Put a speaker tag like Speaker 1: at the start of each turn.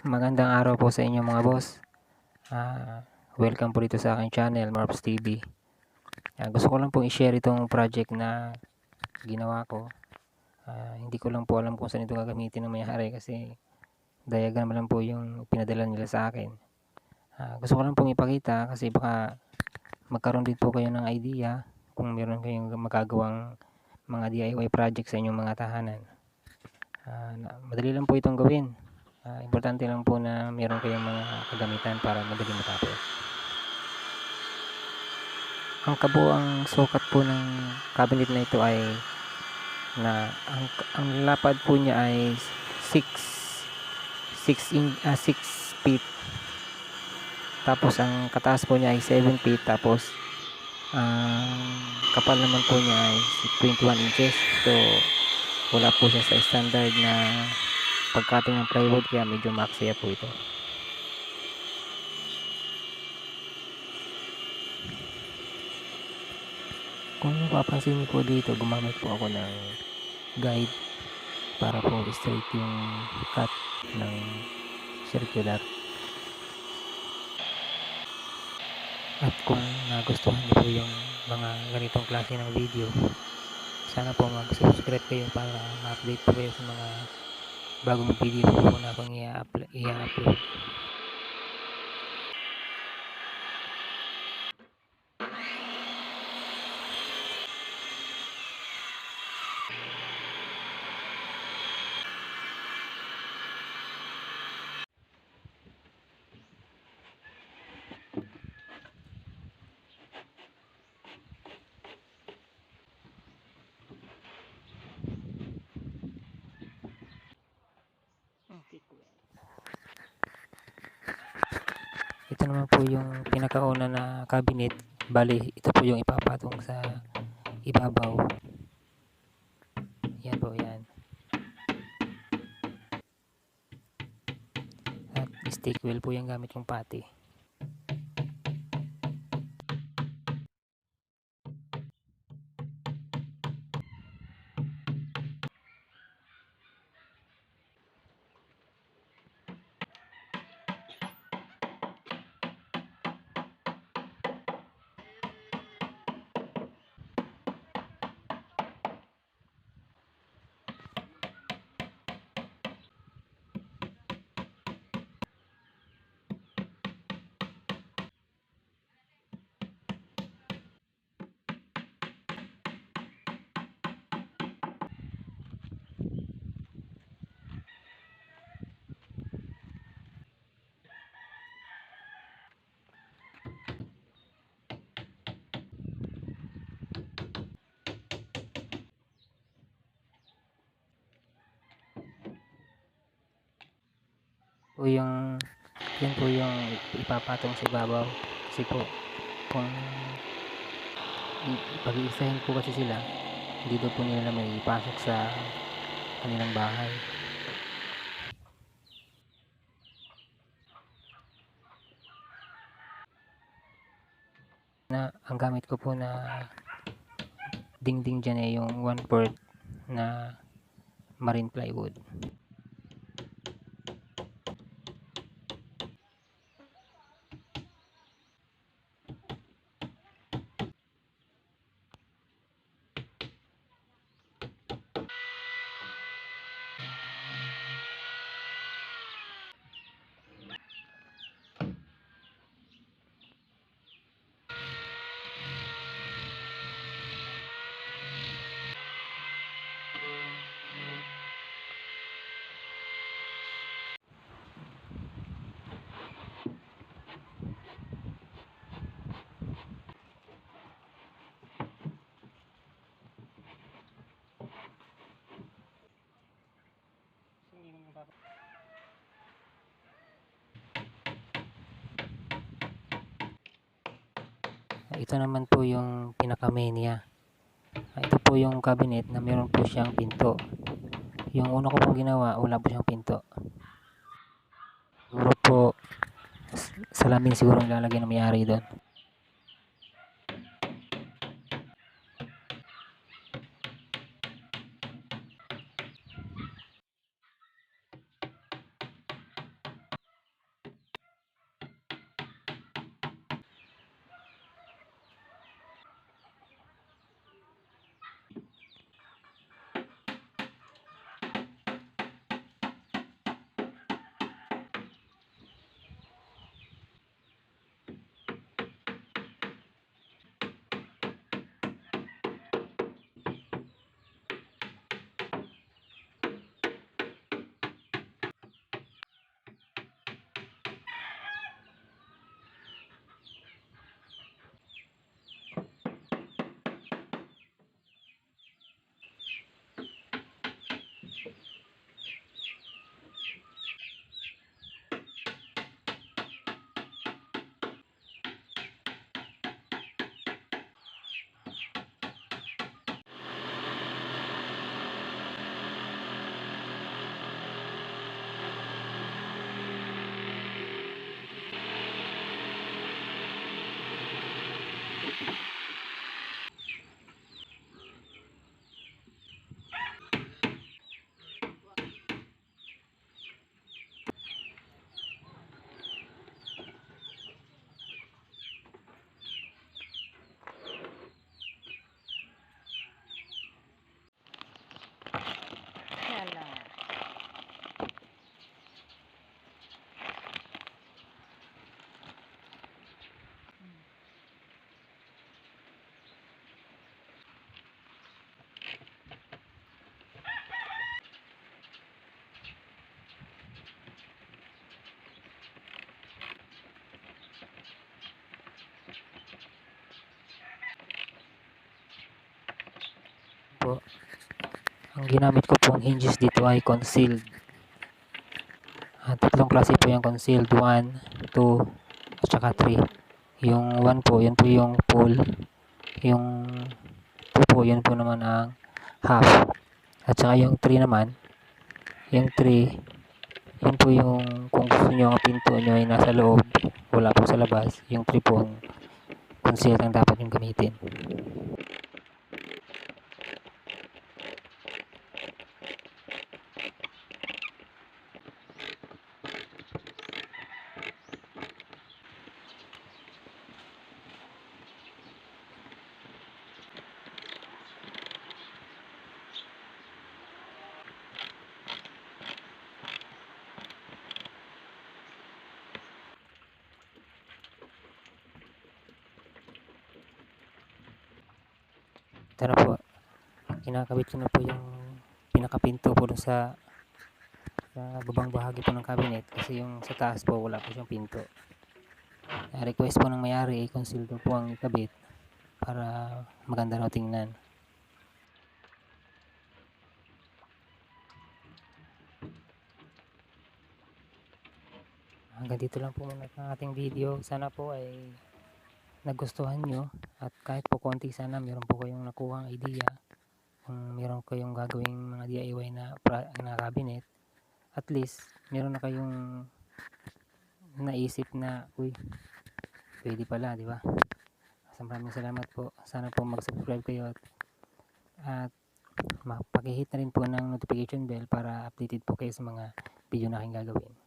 Speaker 1: Magandang araw po sa inyo mga boss. Welcome po dito sa aking channel, Marps TV. Gusto ko lang pong i-share itong project na ginawa ko. Hindi ko lang po alam kung saan ito gagamitin ng may-ari kasi diagram lang po yung pinadala nila sa akin. Gusto ko lang pong ipakita kasi baka magkaroon din po kayo ng idea kung meron kayong magagawang mga DIY project sa inyong mga tahanan. Madali lang po itong gawin. Importante lang po na meron kayong mga kagamitan para madali matapos. Ang kabuuang sukat po ng cabinet na ito ay ang lapad po niya ay 6 feet. Tapos ang kataas po niya ay 7 feet. Tapos ang kapal naman po niya ay 21 inches. So wala po siya sa standard na pagcutting ng plywood, kaya medyo maksaya po ito. Kung mapapansin niyo po dito, gumamit po ako ng guide para po straight yung cut ng circular. At kung nagustuhan niyo po yung mga ganitong klase ng video, sana po mag-subscribe kayo para ma-update po kayo sa mga bagong video po na akong i-upload. Ito naman po yung pinakauna na cabinet. Bali, ito po yung ipapatong sa ibabaw. Yan po, yan. At stick wheel po yung gamit kong pati. Po yung yun po yung ipapatong sa ibabaw kasi po kung pag-iisahin po kasi sila, hindi daw po nila may ipasok sa kanilang bahay. Ang gamit ko po na dingding dyan ay yung 1/4 na marine plywood. Ito naman po yung pinaka-main niya. Ito po yung cabinet na meron po siyang pinto. Yung una ko pong ginawa, wala po siyang pinto. Siguro po, salamin siguro ilalagay na may-ari doon. Ang ginamit ko pong hinges dito ay concealed. Tatlong klase po yung concealed, 1, 2, at saka 3. Yung 1 po, yun po yung full. Yung 2 po, yun po naman ang half. At saka yung 3 naman, yung 3, yun po yung kung gusto nyo ang pinto nyo ay nasa loob, wala po sa labas. Yung 3 po, concealed ang dapat yung gamitin. Ito na po, kinakabit ko na po yung pinakapinto po dun sa babang bahagi po ng cabinet, kasi yung sa taas po wala po siyang pinto. Request po ng may-ari, concealed po ang ikabit para maganda raw tingnan. Hanggang dito lang po muna ang ating video. Sana po ay nagustuhan nyo, at kahit po konti, sana meron po kayong nakuhang idea kung meron kayong gagawing mga DIY na cabinet. At least meron na kayong naisip na, uy, pwede pala, di ba? Maraming salamat po. Sana po mag-subscribe kayo at pakihit na rin po ng notification bell para updated po kayo sa mga video na aking gagawin.